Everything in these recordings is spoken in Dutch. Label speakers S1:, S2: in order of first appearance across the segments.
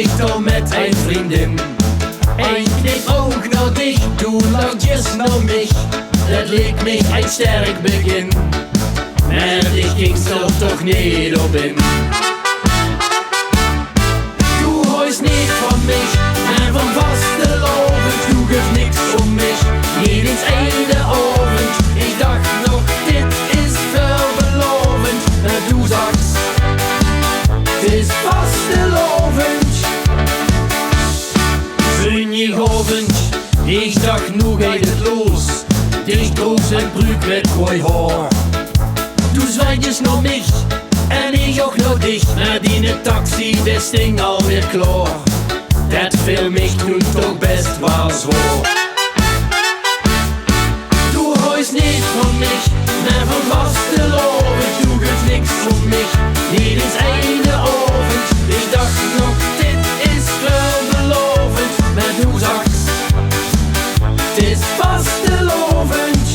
S1: gezicht al met een vriendin. Een knipoog naar dich, du lachst naar mich. Dat leek me een sterk begin, maar ich ging's er toch niet op in. Du heust niet van mich, maar van vastelovend. Du geeft niks om mich, niet eens einde avond. Ik dacht nog, dit is veelbelovend, maar du sagst, het is vastelovend. Zonnigavond, ik dacht, nu geht het los. Dich droeg zijn broek met gooi haar. Du zwijgst naar mich en ik ook naar dich. Maar die taxi, dat sting alweer klaar. Dat viel mich toen toch best wel zwaar. Du heust niet van mich, maar van vastelovend. Du geeft niks om mich, niet eens einde avond. Ik dacht nog, dit is veelbelovend, maar du sagst, het is vastelovend.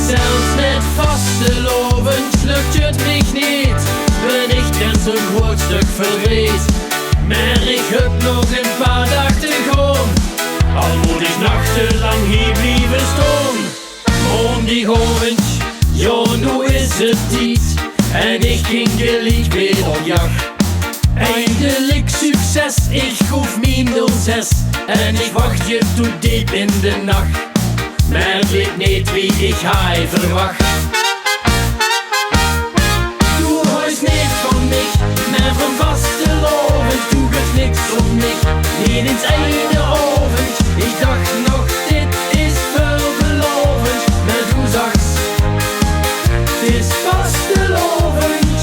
S1: Zelfs met vastelovend lukt het mich niet, ben ik er zo'n groot stuk verreed. Maar ik heb nog een paar dagen te gaan, al moet ik nachtenlang hier blijven staan. Om die avond, ja nu is het tijd, en ik ging gelijk weer op jacht. Eindelijk succes, ik hoef mijn 06 en ik wacht je tot diep in de nacht. Maar ik weet niet wie ik hij verwacht. Du heust niet van mich, maar van vastelovend. Du geeft niks om mich, niet eens einde avond. Ik dacht nog, dit is veelbelovend, maar du sagst, het is vastelovend.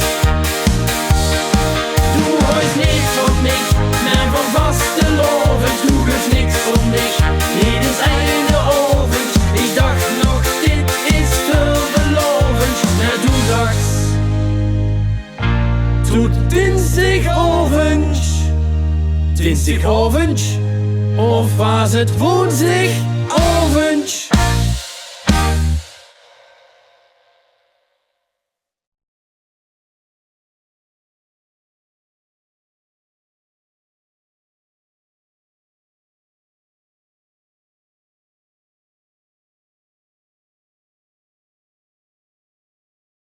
S1: Du heust niet van mich, maar van vastelovend. Du geeft niks om mich, niet eens einde avond. Ik dacht nog, dit is veelbelovend, maar du sagst, tot dinsdagavond. Dinsdagavond? Of was het woensdagavond?